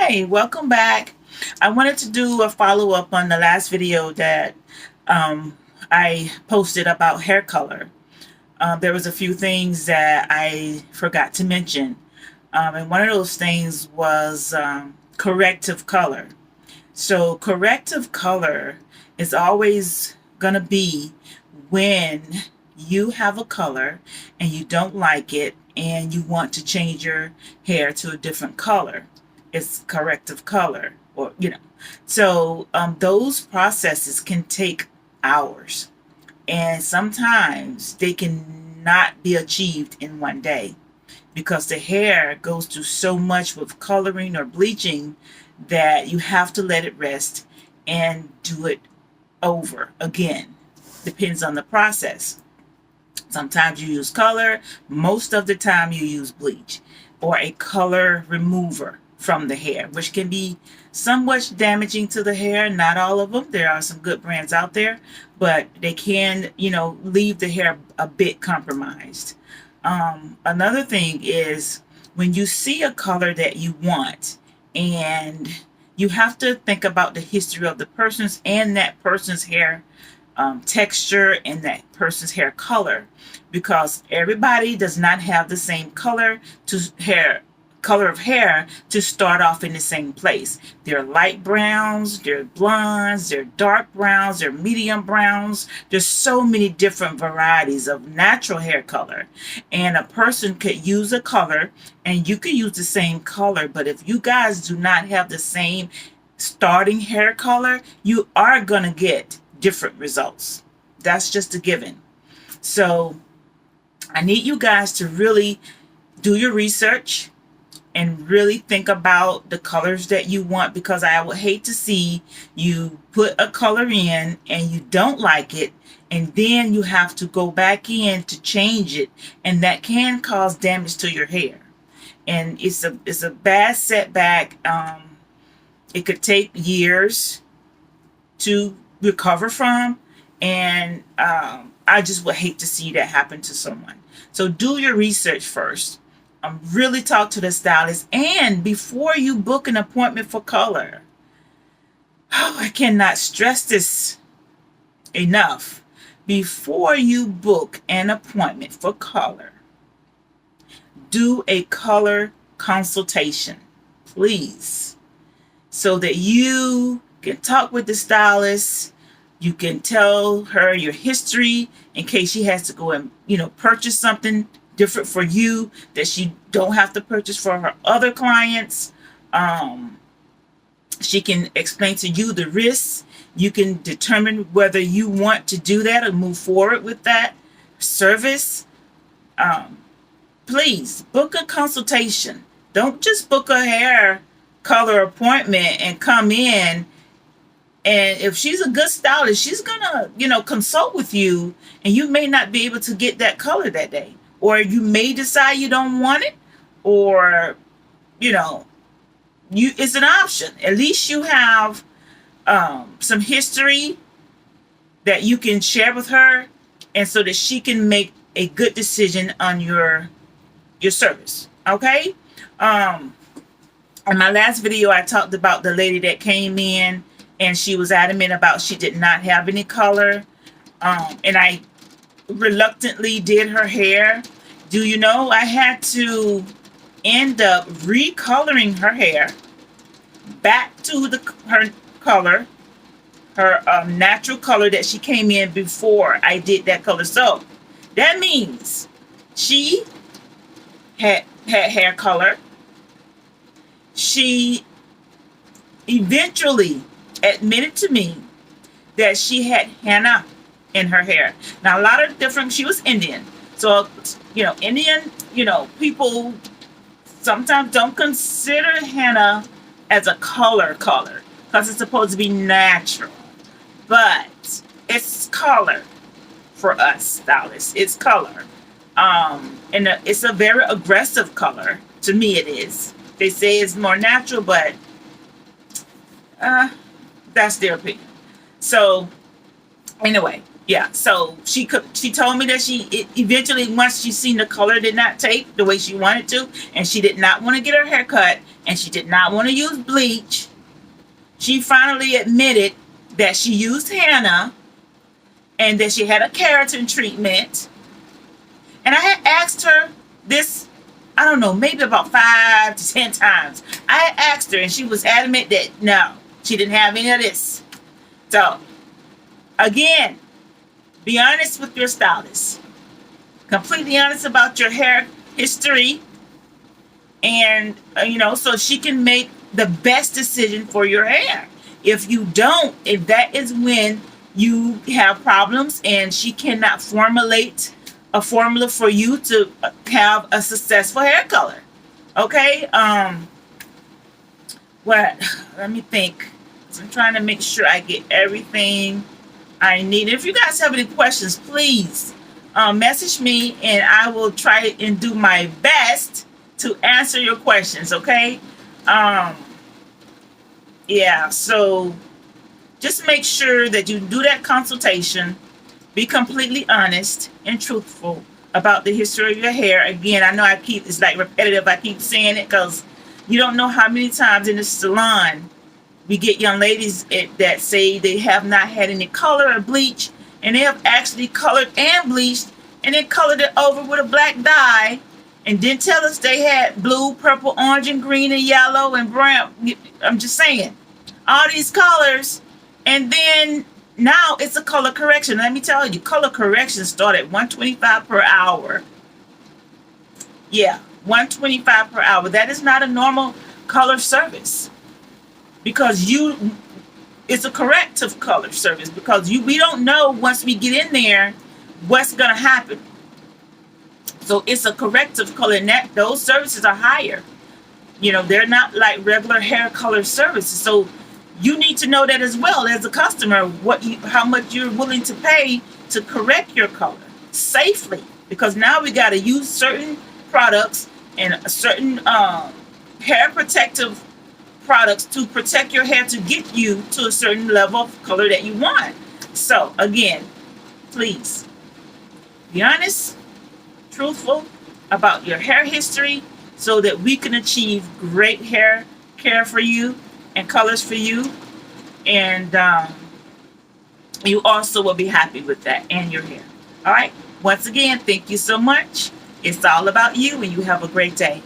Hi, welcome back. I wanted to do a follow up on the last video that I posted about hair color. There was a few things that I forgot to mention, and one of those things was corrective color. So, corrective color is always going to be when you have a color and you don't like it and you want to change your hair to a different color. It's corrective color, or. So, those processes can take hours, and sometimes they can not be achieved in one day because the hair goes through so much with coloring or bleaching that you have to let it rest and do it over again. Depends on the process. Sometimes you use color, most of the time you use bleach or a color remover from the hair, which can be somewhat damaging to the hair. Not all of them. There are some good brands out there, but they can, leave the hair a bit compromised. Another thing is when you see a color that you want, and you have to think about the history of the person's and that person's hair texture and that person's hair color, because everybody does not have the same color of hair to start off in the same place. There are light browns, there are blondes, there are dark browns, there are medium browns. There's so many different varieties of natural hair color. And a person could use a color and you could use the same color, but if you guys do not have the same starting hair color, you are going to get different results. That's just a given. So I need you guys to really do your research and really think about the colors that you want, because I would hate to see you put a color in and you don't like it and then you have to go back in to change it, and that can cause damage to your hair, and it's a bad setback. It could take years to recover from, and I just would hate to see that happen to someone. So do your research first. Really talk to the stylist, and before you book an appointment for color, I cannot stress this enough. Before you book an appointment for color, do a color consultation, please, so that you can talk with the stylist. You can tell her your history in case she has to go and purchase something different for you that she don't have to purchase for her other clients. She can explain to you the risks. You can determine whether you want to do that or move forward with that service. Please book a consultation. Don't just book a hair color appointment and come in. And if she's a good stylist, she's gonna, consult with you, and you may not be able to get that color that day. Or you may decide you don't want it, or, it's an option. At least you have some history that you can share with her, and so that she can make a good decision on your service. Okay? In my last video, I talked about the lady that came in and she was adamant about she did not have any color. And I reluctantly did her hair. Do you know I had to end up recoloring her hair back to her color, her natural color that she came in before I did that color. So that means she had hair color. She eventually admitted to me that she had henna in her hair. Now, a lot of different, she was Indian. So, Indian, people sometimes don't consider henna as a color because it's supposed to be natural. But it's color for us stylists. It's color. And it's a very aggressive color. To me, it is. They say it's more natural, but that's their opinion. So, anyway, Yeah, so she told me that eventually, once she seen the color did not take the way she wanted to, and she did not want to get her hair cut, and she did not want to use bleach, she finally admitted that she used henna and that she had a keratin treatment. And I had asked her this, I don't know, maybe about 5 to 10 times. I had asked her, and she was adamant that no, she didn't have any of this. So again, be honest with your stylist. Completely honest about your hair history, and so she can make the best decision for your hair. If you don't, if that is when you have problems, and she cannot formulate a formula for you to have a successful hair color. Okay. What? Let me think. I'm trying to make sure I get everything I need. If you guys have any questions, please message me, and I will try and do my best to answer your questions. Okay. Um, yeah. So just make sure that you do that consultation. Be completely honest and truthful about the history of your hair. Again, I know it's like repetitive. I keep saying it because you don't know how many times in the salon we get young ladies that say they have not had any color or bleach, and they have actually colored and bleached, and then colored it over with a black dye, and then tell us they had blue, purple, orange, and green, and yellow, and brown. I'm just saying, all these colors, and then now it's a color correction. Let me tell you, color correction start at $125 per hour. Yeah, $125 per hour. That is not a normal color service, because it's a corrective color service, because we don't know once we get in there what's gonna happen. So it's a corrective color, and those services are higher. They're not like regular hair color services. So you need to know that as well as a customer, how much you're willing to pay to correct your color safely, because now we got to use certain products and certain hair protective products to protect your hair to get you to a certain level of color that you want. So again, please be honest, truthful about your hair history, so that we can achieve great hair care for you and colors for you, and you also will be happy with that and your hair. All right. Once again, thank you so much. It's all about you, and you have a great day.